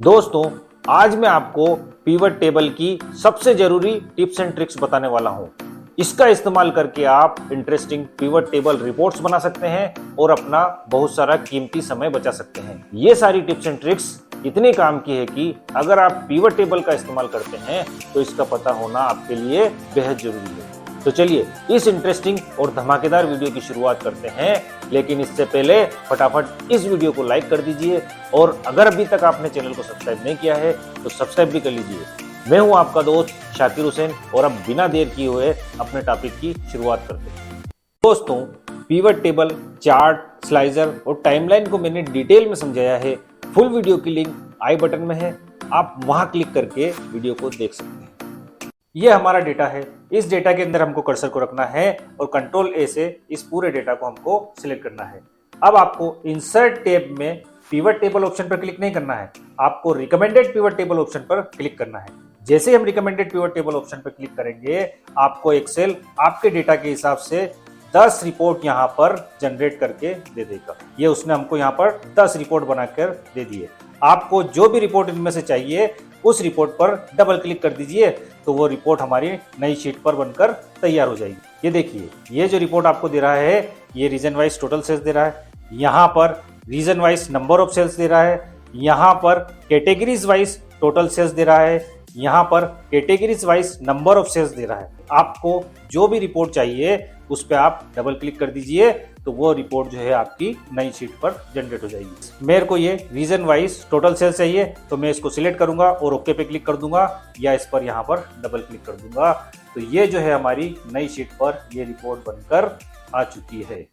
दोस्तों, आज मैं आपको पिवट टेबल की सबसे जरूरी टिप्स एंड ट्रिक्स बताने वाला हूं। इसका इस्तेमाल करके आप इंटरेस्टिंग पिवट टेबल रिपोर्ट्स बना सकते हैं और अपना बहुत सारा कीमती समय बचा सकते हैं। ये सारी टिप्स एंड ट्रिक्स इतने काम की है कि अगर आप पिवट टेबल का इस्तेमाल करते हैं तो इसका पता होना आपके लिए बेहद जरूरी है। तो चलिए इस इंटरेस्टिंग और धमाकेदार वीडियो की शुरुआत करते हैं, लेकिन इससे पहले फटाफट इस वीडियो को लाइक कर दीजिए और अगर अभी तक आपने चैनल को सब्सक्राइब नहीं किया है तो सब्सक्राइब भी कर लीजिए। मैं हूं आपका दोस्त शाकिर हुसैन और अब बिना देर किए हुए अपने टॉपिक की शुरुआत करते हैं। दोस्तों, पिवट टेबल, चार्ट, स्लाइजर और टाइमलाइन को मैंने डिटेल में समझाया है। फुल वीडियो की लिंक आई बटन में है, आप वहां क्लिक करके वीडियो को देख सकते हैं। ये हमारा डेटा है। इस डेटा के अंदर हमको कर्सर को रखना है और कंट्रोल ए से इस पूरे डेटा को हमको सिलेक्ट करना है। अब आपको इंसर्ट टैब में पिवट टेबल ऑप्शन पर क्लिक नहीं करना है, आपको रिकमेंडेड पिवट टेबल ऑप्शन पर क्लिक करना है। जैसे हम रिकमेंडेड पिवट टेबल ऑप्शन पर क्लिक करेंगे, आपको एक्सेल आपके डेटा के हिसाब से 10 रिपोर्ट यहाँ पर जनरेट करके दे देगा। ये उसने हमको यहाँ पर 10 रिपोर्ट बनाकर दे दिए। आपको जो भी रिपोर्ट इनमें से चाहिए उस रिपोर्ट पर डबल क्लिक कर दीजिए तो वो रिपोर्ट हमारी नई शीट पर बनकर तैयार हो जाएगी। ये देखिए, ये जो रिपोर्ट आपको दे रहा है ये रीजन वाइज टोटल सेल्स दे रहा है, यहाँ पर region wise number of sales दे रहा है, यहाँ पर कैटेगरीज वाइज टोटल सेल्स दे रहा है, यहाँ पर categories wise number of sales दे रहा है। आपको जो भी रिपोर्ट चाहिए उस पर आप डबल क्लिक कर दीजिए तो वो रिपोर्ट जो है आपकी नई शीट पर जनरेट हो जाएगी। मेरे को ये रीजन वाइज टोटल सेल्स चाहिए तो मैं इसको सिलेक्ट करूंगा और ओके पे क्लिक कर दूंगा या इस पर यहाँ पर डबल क्लिक कर दूंगा तो ये जो है हमारी नई शीट पर ये रिपोर्ट बनकर आ चुकी है।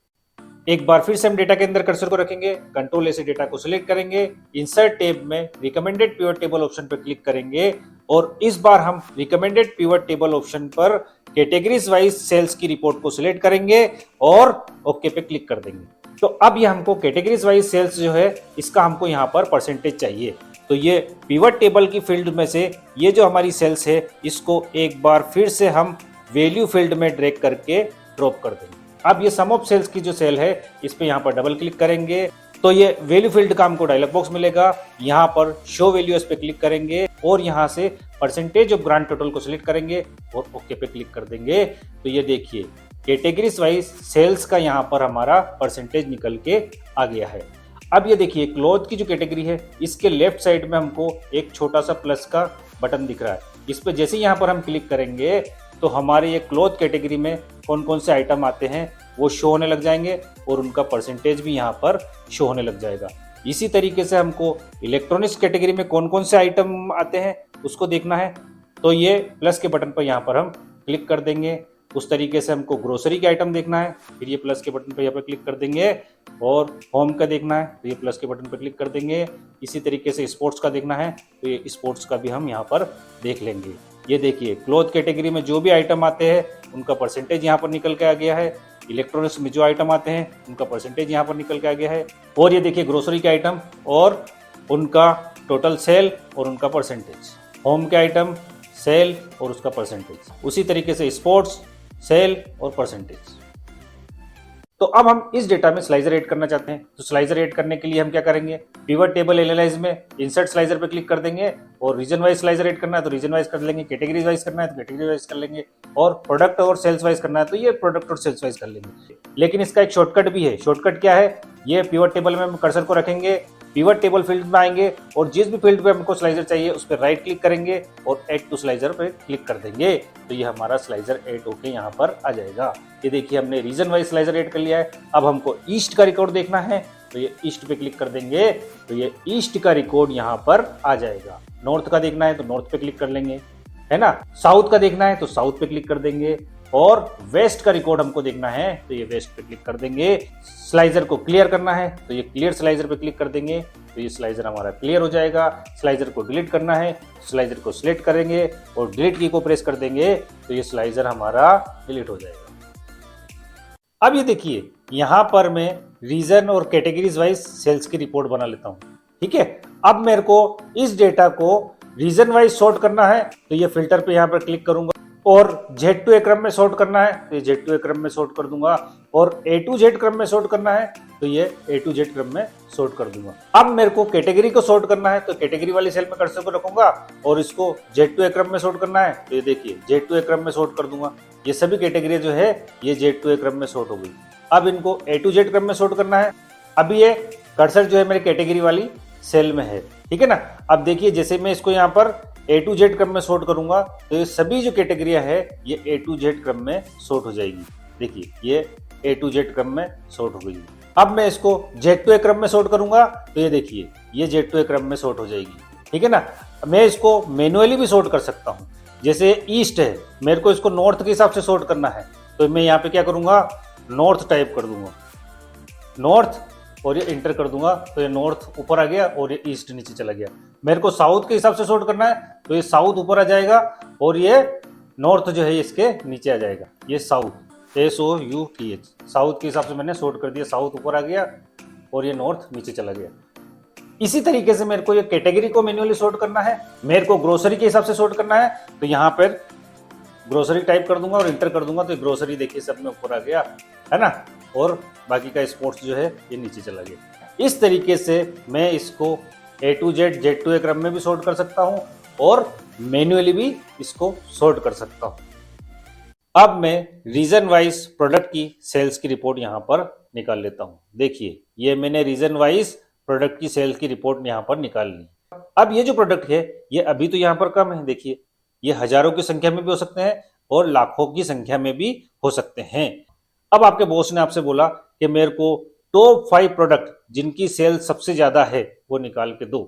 एक बार फिर से हम डेटा के अंदर कर्सर को रखेंगे, कंट्रोल ए से डेटा को सिलेक्ट करेंगे, इंसर्ट टैब में रिकमेंडेड पिवट टेबल ऑप्शन पर क्लिक करेंगे और इस बार हम रिकमेंडेड पिवट टेबल ऑप्शन पर कैटेगरीज वाइज सेल्स की रिपोर्ट को सिलेक्ट करेंगे और ओके पे क्लिक कर देंगे। तो अब ये हमको कैटेगरीज वाइज सेल्स जो है इसका हमको यहाँ पर परसेंटेज चाहिए। तो ये पिवट टेबल की फील्ड में से ये जो हमारी सेल्स है इसको एक बार फिर से हम वैल्यू फील्ड में ड्रैग करके ड्रॉप कर देंगे। अब ये सम ऑफ सेल्स की जो सेल है इस पे यहाँ पर डबल क्लिक करेंगे तो ये वैल्यू फील्ड का हमको डायलॉग बॉक्स मिलेगा। यहाँ पर शो वैल्यू इस पे क्लिक करेंगे और यहाँ से परसेंटेज ऑफ ग्रांड टोटल को सिलेक्ट करेंगे और ओके पे क्लिक कर देंगे तो ये देखिए कैटेगरीज वाइज सेल्स का यहाँ पर हमारा परसेंटेज निकल के आ गया है। अब ये देखिए क्लॉथ की जो कैटेगरी है इसके लेफ्ट साइड में हमको एक छोटा सा प्लस का बटन दिख रहा है। इस पे जैसे यहाँ पर हम क्लिक करेंगे तो हमारे ये क्लॉथ कैटेगरी में कौन कौन से आइटम आते हैं वो शो होने लग जाएंगे और उनका परसेंटेज भी यहाँ पर शो होने लग जाएगा। इसी तरीके से हमको इलेक्ट्रॉनिक्स कैटेगरी में कौन कौन से आइटम आते हैं उसको देखना है तो ये प्लस के बटन पर यहाँ पर हम क्लिक कर देंगे। उस तरीके से हमको ग्रोसरी के आइटम देखना है, फिर ये प्लस के बटन पर यहाँ पर क्लिक कर देंगे और होम का देखना है तो ये प्लस के बटन पर क्लिक कर देंगे। इसी तरीके से स्पोर्ट्स का देखना है तो ये स्पोर्ट्स का भी हम यहाँ पर देख लेंगे। ये देखिए क्लॉथ कैटेगरी में जो भी आइटम आते हैं उनका परसेंटेज यहाँ पर निकल के आ गया है। इलेक्ट्रॉनिक्स में जो आइटम आते हैं उनका परसेंटेज यहाँ पर निकल के आ गया है और ये देखिए ग्रोसरी के आइटम और उनका टोटल सेल और उनका परसेंटेज, होम के आइटम सेल और उसका परसेंटेज, उसी तरीके से स्पोर्ट्स सेल और परसेंटेज। तो अब हम इस डेटा में स्लाइजर ऐड करना चाहते हैं तो स्लाइजर ऐड करने के लिए हम क्या करेंगे, पिवट टेबल एनालाइज में इंसर्ट स्लाइजर पे क्लिक कर देंगे और रीजन वाइज स्लाइजर ऐड करना है तो रीजन वाइज कर लेंगे, कैटेगरीज वाइज करना है तो कैटेगरी वाइज कर लेंगे और प्रोडक्ट और सेल्स वाइज करना है तो ये प्रोडक्ट और सेल्स वाइज कर लेंगे। लेकिन इसका एक शॉर्टकट भी है। शॉर्टकट क्या है, ये पिवट टेबल में हम कर्सर को रखेंगे, पिवट टेबल फील्ड में आएंगे और जिस भी फील्ड पे हमको स्लाइजर चाहिए उस पर राइट क्लिक करेंगे और ऐड टू स्लाइजर पे क्लिक कर देंगे तो ये हमारा स्लाइजर ऐड होके यहाँ पर आ जाएगा। ये देखिए हमने रीजन वाइज स्लाइजर ऐड कर लिया है। अब हमको ईस्ट का रिकॉर्ड देखना है तो ये ईस्ट पे क्लिक कर देंगे तो ये ईस्ट का रिकॉर्ड यहाँ पर आ जाएगा। नॉर्थ का देखना है तो नॉर्थ पे क्लिक कर लेंगे, है ना। साउथ का देखना है तो साउथ पे क्लिक कर देंगे और वेस्ट का रिकॉर्ड हमको देखना है तो ये वेस्ट पे क्लिक कर देंगे। स्लाइजर को क्लियर करना है तो ये क्लियर स्लाइजर पे क्लिक कर देंगे तो ये स्लाइजर हमारा क्लियर हो जाएगा। स्लाइजर को डिलीट करना है, स्लाइजर को सिलेक्ट करेंगे और डिलीट की को प्रेस कर देंगे तो ये स्लाइजर हमारा डिलीट हो जाएगा। अब ये देखिए यहाँ पर मैं रीजन और कैटेगरीज वाइज सेल्स की रिपोर्ट बना लेता हूँ, ठीक है। अब मेरे को इस डेटा को रीजन वाइज सॉर्ट करना है तो ये फिल्टर पे यहाँ पर क्लिक करूंगा और Z2A क्रम में सॉर्ट करना है तो ये Z2A क्रम में सॉर्ट कर दूंगा, और A to Z क्रम में सॉर्ट करना है तो ये A to Z क्रम में सॉर्ट कर दूंगा। अब मेरे को कैटेगरी को सॉर्ट करना है तो कैटेगरी वाली सेल में कर्सर को रखूंगा, और इसको Z2A क्रम में सॉर्ट करना है तो ये देखिए Z2A क्रम में सॉर्ट कर दूंगा। ये सभी कैटेगरी जो है ये Z2A क्रम में सॉर्ट हो गई। अब इनको A to Z क्रम में सॉर्ट करना है। अभी ये कर्सर जो है मेरे कैटेगरी वाली सेल में है, ठीक है ना। अब देखिए जैसे मैं इसको यहाँ पर A to Z क्रम में सॉर्ट करूंगा तो ये सभी जो कैटेगरियां है ये A to Z क्रम में सॉर्ट हो जाएगी। देखिए ये A to Z क्रम में सॉर्ट हो गई। अब मैं इसको Z2A क्रम में सॉर्ट करूंगा तो ये देखिए ये Z2A क्रम में सॉर्ट हो जाएगी, ठीक है ना। मैं इसको मैन्युअली भी सॉर्ट कर सकता हूँ। जैसे ईस्ट है, मेरे को इसको नॉर्थ के हिसाब से सॉर्ट करना है तो मैं यहाँ पे क्या करूंगा, नॉर्थ टाइप कर दूंगा, नॉर्थ, और ये इंटर कर दूंगा तो ये नॉर्थ ऊपर आ गया और ये ईस्ट नीचे चला गया। मेरे को साउथ के हिसाब से सॉर्ट करना है तो ये साउथ ऊपर आ जाएगा और ये नॉर्थ जो है इसके नीचे आ जाएगा। ये साउथ SOUTH, साउथ के हिसाब से मैंने सॉर्ट कर दिया, साउथ ऊपर आ गया और ये नॉर्थ नीचे चला गया। इसी तरीके से मेरे को ये कैटेगरी को मैन्युअली सॉर्ट करना है। मेरे को ग्रोसरी के हिसाब से सॉर्ट करना है तो यहाँ पर ग्रोसरी टाइप कर दूंगा और इंटर कर दूंगा तो ग्रोसरी देखिए सब में ऊपर आ गया, है ना, और बाकी का स्पोर्ट्स जो है ये नीचे चला गया। इस तरीके से मैं इसको A to Z Z2A क्रम में भी सॉर्ट कर सकता हूं और मैन्युअली भी इसको सॉर्ट कर सकता हूं। अब मैं रीजन वाइज प्रोडक्ट की सेल्स की रिपोर्ट यहां पर निकाल लेता हूं। देखिए ये मैंने रीजन वाइज प्रोडक्ट की सेल्स की रिपोर्ट यहां पर निकाल ली। अब ये जो प्रोडक्ट है ये अभी तो यहां पर कम है, देखिए ये हजारों की संख्या में भी हो सकते हैं और लाखों की संख्या में भी हो सकते हैं। अब आपके बॉस ने आपसे बोला कि मेरे को टॉप 5 प्रोडक्ट जिनकी सेल सबसे ज्यादा है वो निकाल के दो।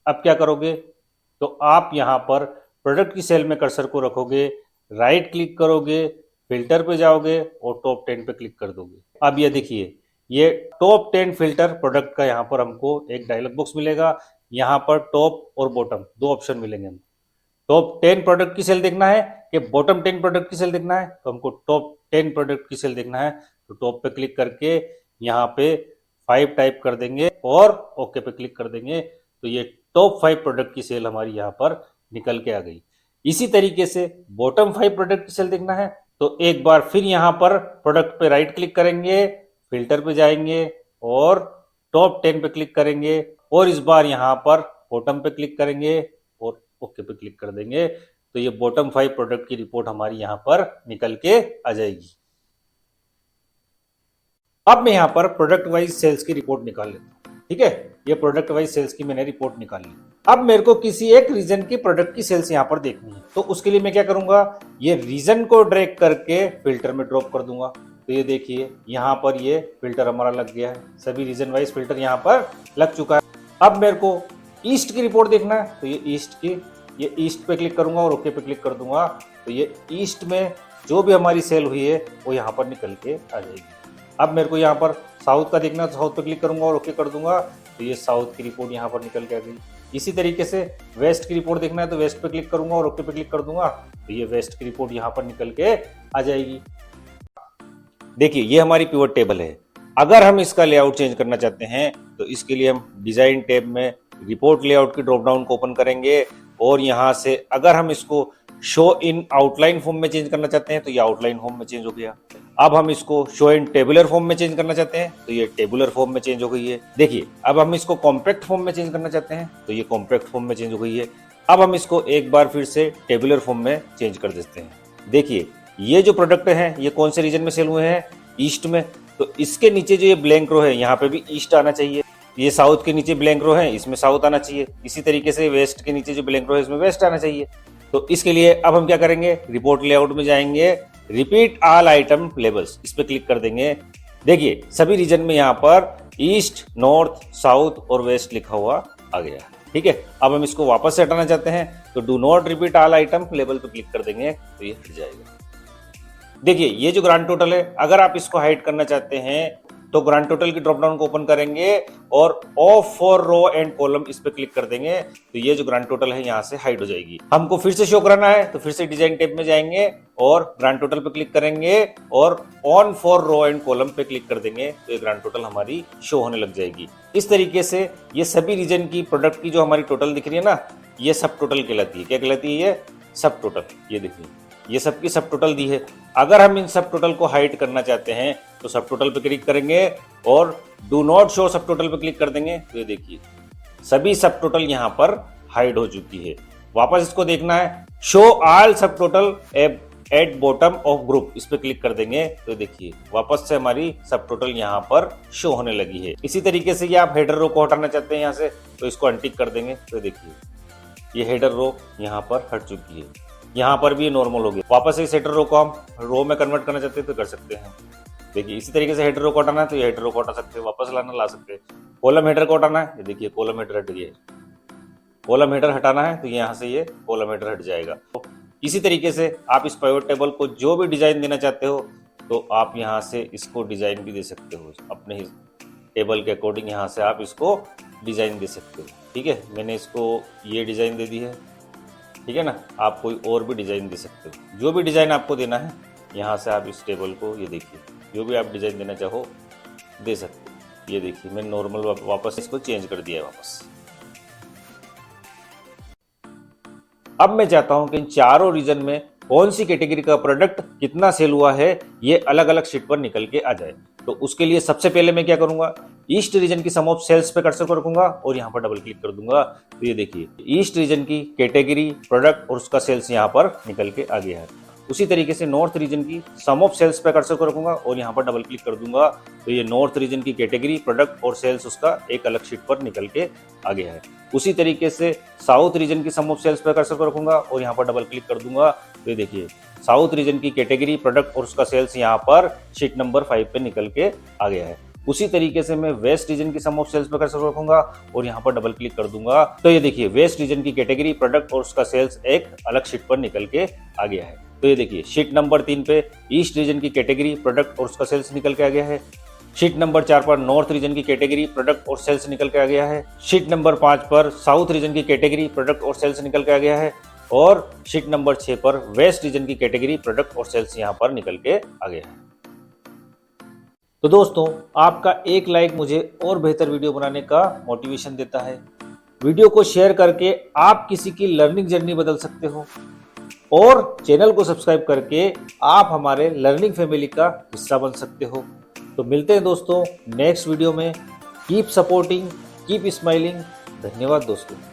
अब क्या करोगे, तो आप यहां पर प्रोडक्ट की सेल में कर्सर को रखोगे, राइट क्लिक करोगे, फिल्टर पे जाओगे और टॉप 10 पे क्लिक कर दोगे। अब ये देखिए ये टॉप 10 फिल्टर प्रोडक्ट का यहाँ पर हमको एक डायलॉग बॉक्स मिलेगा। यहाँ पर टॉप और बॉटम दो ऑप्शन मिलेंगे। हमको टॉप 10 प्रोडक्ट की सेल देखना है कि बॉटम 10 प्रोडक्ट की सेल देखना है, तो हमको टॉप 10 प्रोडक्ट की सेल देखना है। तो टॉप पे क्लिक करके यहाँ पे 5 टाइप कर देंगे और ओके पे क्लिक कर देंगे तो ये टॉप 5 प्रोडक्ट की सेल हमारी यहाँ पर निकल के आ गई। इसी तरीके से बॉटम 5 प्रोडक्ट की सेल देखना है तो एक बार फिर यहाँ पर प्रोडक्ट पे राइट क्लिक करेंगे, फिल्टर पे जाएंगे और टॉप 10 पे क्लिक करेंगे और इस बार यहाँ पर बॉटम पे क्लिक करेंगे और ओके पे क्लिक कर देंगे तो ये बॉटम 5 प्रोडक्ट की रिपोर्ट हमारी यहाँ पर निकल के आ जाएगी। अब मैं यहाँ पर प्रोडक्ट वाइज सेल्स की रिपोर्ट निकाल लेता हूँ, ठीक है। ये प्रोडक्ट वाइज सेल्स की मैंने रिपोर्ट निकाल ली। अब मेरे को किसी एक रीजन की प्रोडक्ट की सेल्स यहाँ पर देखनी है तो उसके लिए मैं क्या करूंगा, ये रीजन को ड्रैग करके फिल्टर में ड्रॉप कर दूंगा। तो ये देखिए यहाँ पर ये फिल्टर हमारा लग गया है, सभी रीजन वाइज फिल्टर यहाँ पर लग चुका है। अब मेरे को ईस्ट की रिपोर्ट देखना है तो ये ईस्ट पे क्लिक करूंगा और ओके पे क्लिक कर दूंगा तो ये ईस्ट में जो भी हमारी सेल हुई है वो यहाँ पर निकल के आ जाएगी। अब मेरे को यहाँ पर साउथ का देखना है तो साउथ पे क्लिक करूंगा और ओके कर दूंगा तो ये साउथ की रिपोर्ट यहाँ पर निकल के आ गई। इसी तरीके से वेस्ट की रिपोर्ट देखना है तो वेस्ट पे क्लिक करूंगा और ओके पे क्लिक कर दूंगा तो ये वेस्ट की रिपोर्ट यहाँ पर निकल के आ जाएगी। देखिए ये हमारी पिवट टेबल है। अगर हम इसका लेआउट चेंज करना चाहते हैं तो इसके लिए हम डिजाइन टैब में रिपोर्ट लेआउट की ड्रॉप डाउन को ओपन करेंगे और यहाँ से अगर हम इसको शो इन आउटलाइन फॉर्म में चेंज करना चाहते हैं तो ये आउटलाइन फॉर्म में चेंज हो गया। अब हम इसको शो इन टेबुलर फॉर्म में चेंज करना चाहते हैं तो ये टेबुलर फॉर्म में चेंज हो गई है। देखिए अब हम इसको कॉम्पैक्ट फॉर्म में चेंज करना चाहते हैं तो ये कॉम्पैक्ट फॉर्म में चेंज हो गई है। अब हम इसको एक बार फिर से टेबुलर फॉर्म में चेंज कर देते हैं। देखिए ये जो प्रोडक्ट हैं ये कौन से रीजन में सेल हुए हैं, ईस्ट में, तो इसके नीचे जो ये ब्लैंक रो है यहाँ पे भी ईस्ट आना चाहिए। ये साउथ के नीचे ब्लैंक रो है इसमें साउथ आना चाहिए। इसी तरीके से वेस्ट के नीचे जो ब्लैंक रो है इसमें वेस्ट आना चाहिए। तो इसके लिए अब हम क्या करेंगे, रिपोर्ट लेआउट में जाएंगे, रिपीट ऑल आइटम लेबल्स इस पे क्लिक कर देंगे। देखिए सभी रीजन में यहाँ पर ईस्ट, नॉर्थ, साउथ और वेस्ट लिखा हुआ आ गया, ठीक है। अब हम इसको वापस से हटाना चाहते हैं तो do not repeat all item label पे क्लिक कर देंगे तो ये हट जाएगा। देखिए ये जो ग्रांड टोटल है अगर आप इसको हाइड करना चाहते हैं तो ग्रांड टोटल की ड्रॉप डाउन को ओपन करेंगे और off for row and column इस पे क्लिक कर देंगे तो ये जो ग्रांड टोटल है यहाँ से हाइड हो जाएगी। हमको फिर से शो कराना है तो फिर से डिजाइन टैब में जाएंगे और ग्रांड टोटल पे क्लिक करेंगे और on for row and column पे क्लिक कर देंगे तो ये ग्रांड टोटल हमारी शो होने लग जाएगी। इस तरीके से ये सभी रीजन की प्रोडक्ट की जो हमारी टोटल दिख रही है ना, ये सब टोटल कहलाती है। क्या कहलाती है, ये सब टोटल। ये देखिए ये सबकी सब टोटल दी है। अगर हम इन सब टोटल को हाइड करना चाहते हैं तो सब टोटल पे क्लिक करेंगे और डू नॉट शो सब टोटल पे क्लिक कर देंगे तो ये देखिए सभी सब टोटल यहाँ पर हाइड हो चुकी है। वापस इसको देखना है, शो ऑल सब total at bottom of group, इस पे क्लिक कर देंगे तो देखिए वापस से हमारी सब टोटल यहाँ पर शो होने लगी है। इसी तरीके से ये आप हेडर रो को हटाना चाहते हैं यहाँ से तो इसको अनटिक कर देंगे तो देखिए ये हेडर रो यहाँ पर हट चुकी है। यहाँ पर भी ये नॉर्मल हो गया। वापस इस हेडर रो को हम रो में कन्वर्ट करना चाहते हैं तो कर सकते हैं। देखिए इसी तरीके से हेडर रो को हटाना है तो ये हेडर रो को हटा सकते हैं, वापस लाना ला सकते हैं। कॉलम हेडर को हटाना है, ये देखिए कॉलम हेडर हट गया। कॉलम हेडर हटाना है तो यहाँ से ये कॉलम हेडर हट जाएगा। तो इसी तरीके से आप इस पिवट टेबल को जो भी डिजाइन देना चाहते हो तो आप यहाँ से इसको डिजाइन भी दे सकते हो अपने ही टेबल के अकॉर्डिंग। यहाँ से आप इसको डिजाइन दे सकते हो। ठीक है, मैंने इसको ये डिजाइन दे दी है, ठीक है ना। आप कोई और भी डिजाइन दे सकते हो, जो भी डिजाइन आपको देना है यहाँ से आप इस टेबल को ये देखिए जो भी आप डिजाइन देना चाहो दे सकते हो। ये देखिए मैंने नॉर्मल वापस इसको चेंज कर दिया है वापस। अब मैं चाहता हूं कि इन चारों रीजन में कौन सी कैटेगरी का प्रोडक्ट कितना सेल हुआ है ये अलग अलग शीट पर निकल के आ जाए। तो उसके लिए सबसे पहले मैं क्या करूंगा, ईस्ट रीजन की सम ऑफ सेल्स पे कर्सर को रखूंगा और यहाँ पर डबल क्लिक कर दूंगा तो ये देखिए ईस्ट रीजन की कैटेगरी प्रोडक्ट और उसका सेल्स यहाँ पर निकल के आ गया है। उसी तरीके से नॉर्थ रीजन की सम ऑफ सेल्स पे कर्सर को रखूंगा और यहाँ पर डबल क्लिक कर दूंगा तो ये नॉर्थ रीजन की कैटेगरी प्रोडक्ट और सेल्स उसका एक अलग शीट पर निकल के आ गया है। उसी तरीके से साउथ रीजन की सम ऑफ सेल्स पे कर्सर को रखूंगा और यहाँ पर डबल क्लिक कर दूंगा तो ये देखिए साउथ रीजन की कैटेगरी प्रोडक्ट और उसका सेल्स यहाँ पर शीट नंबर 5 पे निकल के आ गया है। उसी तरीके से मैं वेस्ट रीजन की सम ऑफ सेल्स पे कर्सर रखूंगा और यहाँ पर डबल क्लिक कर दूंगा तो ये देखिए वेस्ट रीजन की कैटेगरी प्रोडक्ट और उसका सेल्स एक अलग शीट पर निकल के आ गया है। तो ये देखिए शीट नंबर 3 पे ईस्ट रीजन की कैटेगरी प्रोडक्ट और उसका सेल्स निकल के आ गया है। शीट नंबर 4 पर नॉर्थ रीजन की कैटेगरी प्रोडक्ट और सेल्स निकल के आ गया है। शीट नंबर 5 पर साउथ रीजन की कैटेगरी प्रोडक्ट और सेल्स निकल के आ गया है और शीट नंबर 6 पर वेस्ट रीजन की कैटेगरी प्रोडक्ट और सेल्स यहाँ पर निकल के आ गया है। तो दोस्तों आपका एक लाइक मुझे और बेहतर वीडियो बनाने का मोटिवेशन देता है। वीडियो को शेयर करके आप किसी की लर्निंग जर्नी बदल सकते हो और चैनल को सब्सक्राइब करके आप हमारे लर्निंग फैमिली का हिस्सा बन सकते हो। तो मिलते हैं दोस्तों नेक्स्ट वीडियो में। Keep supporting, keep smiling. धन्यवाद दोस्तों।